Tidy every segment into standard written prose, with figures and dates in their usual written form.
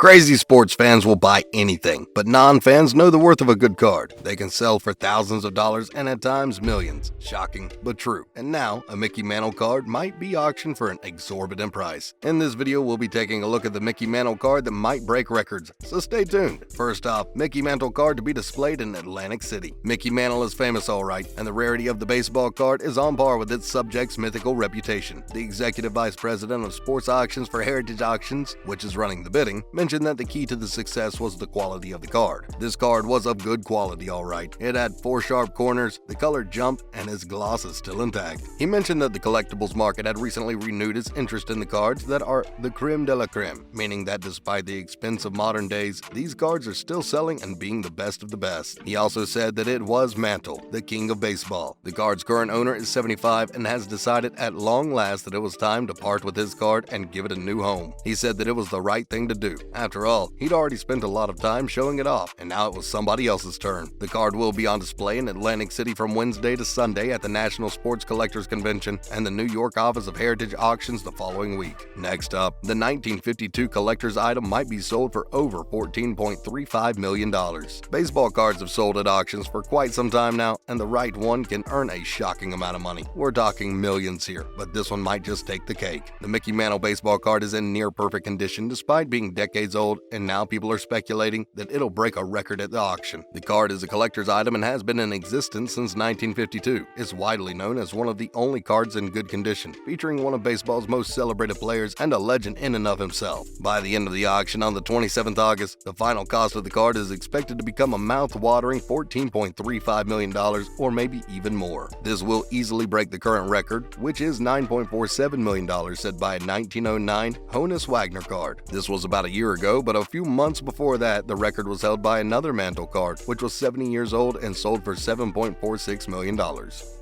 Crazy sports fans will buy anything, but non-fans know the worth of a good card. They can sell for thousands of dollars and at times millions. Shocking, but true. And now, a Mickey Mantle card might be auctioned for an exorbitant price. In this video, we'll be taking a look at the Mickey Mantle card that might break records, so stay tuned. First off, Mickey Mantle card to be displayed in Atlantic City. Mickey Mantle is famous alright, and the rarity of the baseball card is on par with its subject's mythical reputation. The executive vice president of sports auctions for Heritage Auctions, which is running the bidding, mentioned that the key to the success was the quality of the card. This card was of good quality alright. It had 4 sharp corners, the color jumped, and its gloss is still intact. He mentioned that the collectibles market had recently renewed its interest in the cards that are the creme de la creme, meaning that despite the expense of modern days, these cards are still selling and being the best of the best. He also said that it was Mantle, the king of baseball. The card's current owner is 75 and has decided at long last that it was time to part with his card and give it a new home. He said that it was the right thing to do. After all, he'd already spent a lot of time showing it off, and now it was somebody else's turn. The card will be on display in Atlantic City from Wednesday to Sunday at the National Sports Collectors Convention and the New York office of Heritage Auctions the following week. Next up, the 1952 collector's item might be sold for over $14.35 million. Baseball cards have sold at auctions for quite some time now, and the right one can earn a shocking amount of money. We're talking millions here, but this one might just take the cake. The Mickey Mantle baseball card is in near perfect condition despite being decades old, and now people are speculating that it'll break a record at the auction. The card is a collector's item and has been in existence since 1952. It's widely known as one of the only cards in good condition, featuring one of baseball's most celebrated players and a legend in and of himself. By the end of the auction on the 27th August, the final cost of the card is expected to become a mouth-watering $14.35 million or maybe even more. This will easily break the current record, which is $9.47 million set by a 1909 Honus Wagner card. This was about a year ago, but a few months before that, the record was held by another Mantle card, which was 70 years old and sold for $7.46 million.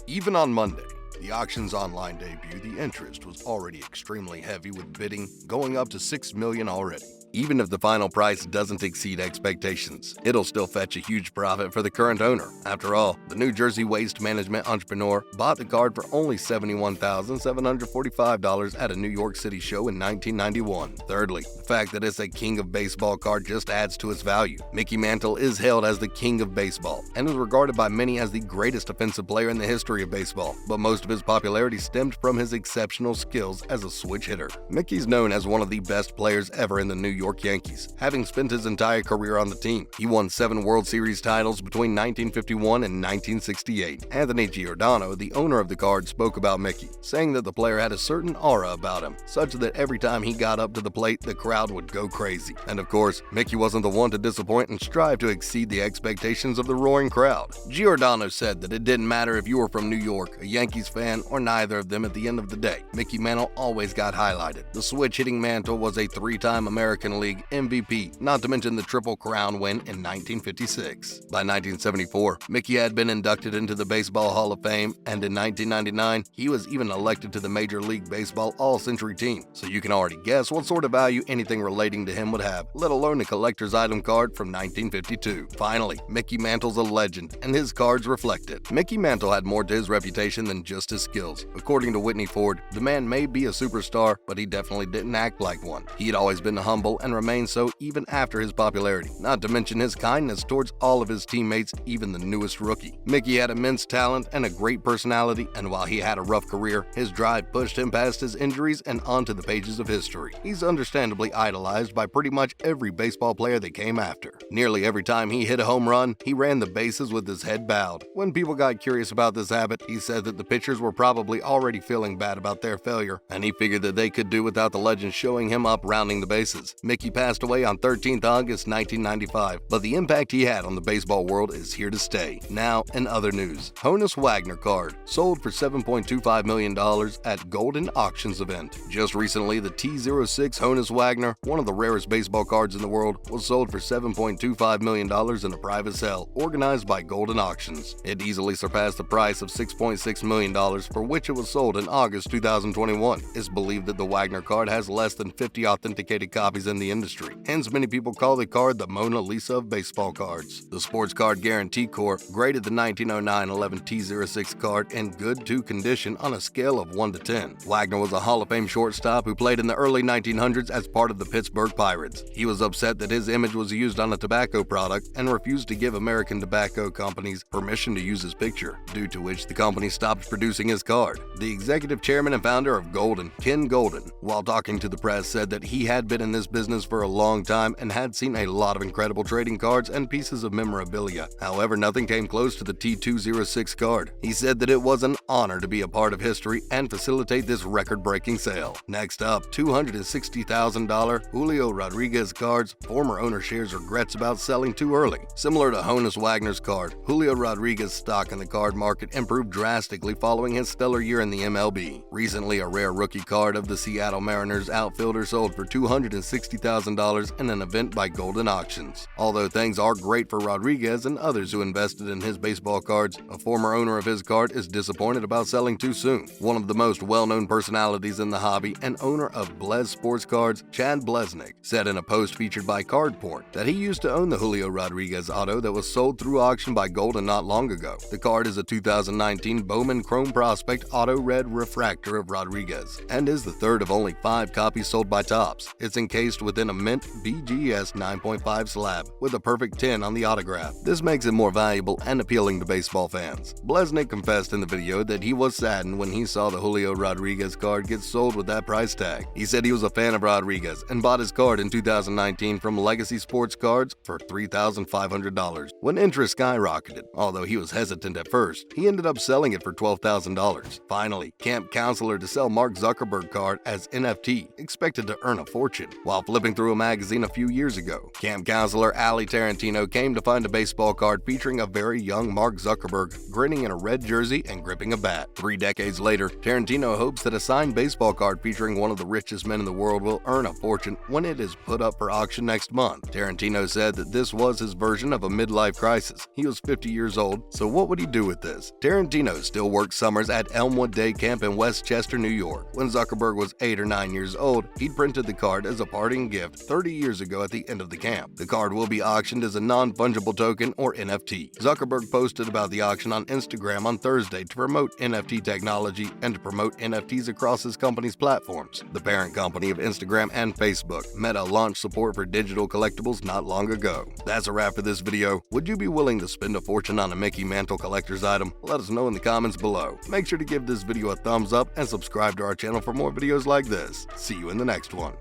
Even on Monday, the auction's online debut, the interest was already extremely heavy, with bidding going up to $6 million already. Even if the final price doesn't exceed expectations, it'll still fetch a huge profit for the current owner. After all, the New Jersey waste management entrepreneur bought the card for only $71,745 at a New York City show in 1991. Thirdly, the fact that it's a king of baseball card just adds to its value. Mickey Mantle is hailed as the king of baseball and is regarded by many as the greatest offensive player in the history of baseball, but most of his popularity stemmed from his exceptional skills as a switch hitter. Mickey's known as one of the best players ever in the New York Yankees, having spent his entire career on the team. He won 7 World Series titles between 1951 and 1968. Anthony Giordano, the owner of the card, spoke about Mickey, saying that the player had a certain aura about him, such that every time he got up to the plate, the crowd would go crazy. And of course, Mickey wasn't the one to disappoint and strive to exceed the expectations of the roaring crowd. Giordano said that it didn't matter if you were from New York, a Yankees fan, or neither of them. At the end of the day, Mickey Mantle always got highlighted. The switch-hitting Mantle was a 3-time American League MVP, not to mention the Triple Crown win in 1956. By 1974, Mickey had been inducted into the Baseball Hall of Fame, and in 1999, he was even elected to the Major League Baseball All-Century team, so you can already guess what sort of value anything relating to him would have, let alone a collector's item card from 1952. Finally, Mickey Mantle's a legend, and his cards reflect it. Mickey Mantle had more to his reputation than just his skills. According to Whitney Ford, the man may be a superstar, but he definitely didn't act like one. He had always been humble and remained so even after his popularity, not to mention his kindness towards all of his teammates, even the newest rookie. Mickey had immense talent and a great personality, and while he had a rough career, his drive pushed him past his injuries and onto the pages of history. He's understandably idolized by pretty much every baseball player that came after. Nearly every time he hit a home run, he ran the bases with his head bowed. When people got curious about this habit, he said that the pitchers were probably already feeling bad about their failure, and he figured that they could do without the legend showing him up rounding the bases. Mickey passed away on 13th August 1995, but the impact he had on the baseball world is here to stay. Now, in other news, Honus Wagner card sold for $7.25 million at Golden Auctions event. Just recently, the T06 Honus Wagner, one of the rarest baseball cards in the world, was sold for $7.25 million in a private sale organized by Golden Auctions. It easily surpassed the price of $6.6 million for which it was sold in August 2021. It's believed that the Wagner card has less than 50 authenticated copies in the industry. Hence, many people call the card the Mona Lisa of baseball cards. The Sports Card Guarantee Corp graded the 1909 11 T06 card in good to condition on a scale of 1 to 10. Wagner was a Hall of Fame shortstop who played in the early 1900s as part of the Pittsburgh Pirates. He was upset that his image was used on a tobacco product and refused to give American tobacco companies permission to use his picture, due to which the company stopped producing his card. The executive chairman and founder of Golden, Ken Golden, while talking to the press, said that he had been in this business for a long time and had seen a lot of incredible trading cards and pieces of memorabilia. However, nothing came close to the T206 card. He said that it was an honor to be a part of history and facilitate this record-breaking sale. Next up, $260,000 Julio Rodriguez cards. Former owner shares regrets about selling too early. Similar to Honus Wagner's card, Julio Rodriguez's stock in the card market improved drastically following his stellar year in the MLB. Recently, a rare rookie card of the Seattle Mariners outfielder sold for $260,000 in an event by Golden Auctions. Although things are great for Rodriguez and others who invested in his baseball cards, a former owner of his card is disappointed about selling too soon. One of the most well-known personalities in the hobby and owner of Blez Sports Cards, Chad Blesnick, said in a post featured by Card Porn that he used to own the Julio Rodriguez auto that was sold through auction by Golden not long ago. The card is a 2019 Bowman Chrome Prospect Auto Red Refractor of Rodriguez and is the third of only 5 copies sold by Topps. It's encased within a mint BGS 9.5 slab with a perfect 10 on the autograph. This makes it more valuable and appealing to baseball fans. Blesnick confessed in the video that he was saddened when he saw the Julio Rodriguez card get sold with that price tag. He said he was a fan of Rodriguez and bought his card in 2019 from Legacy Sports Cards for $3,500. When interest skyrocketed, although he was hesitant at first, he ended up selling it for $12,000. Finally, camp counselor to sell Mark Zuckerberg card as NFT, expected to earn a fortune. While flipping through a magazine a few years ago, camp counselor Ali Tarantino came to find a baseball card featuring a very young Mark Zuckerberg grinning in a red jersey and gripping a bat. 3 decades later, Tarantino hopes that a signed baseball card featuring one of the richest men in the world will earn a fortune when it is put up for auction next month. Tarantino said that this was his version of a midlife crisis. He was 50 years old, so what would he do with this? Tarantino still worked summers at Elmwood Day Camp in Westchester, New York. When Zuckerberg was 8 or 9 years old, he'd printed the card as a parting gift 30 years ago at the end of the camp. The card will be auctioned as a non-fungible token or NFT. Zuckerberg posted about the auction on Instagram on Thursday to promote NFT technology and to promote NFTs across his company's platforms. The parent company of Instagram and Facebook, Meta, launched support for digital collectibles not long ago. That's a wrap for this video. Would you be willing to spend a fortune on a Mickey Mantle collector's item? Let us know in the comments below. Make sure to give this video a thumbs up and subscribe to our channel for more videos like this. See you in the next one.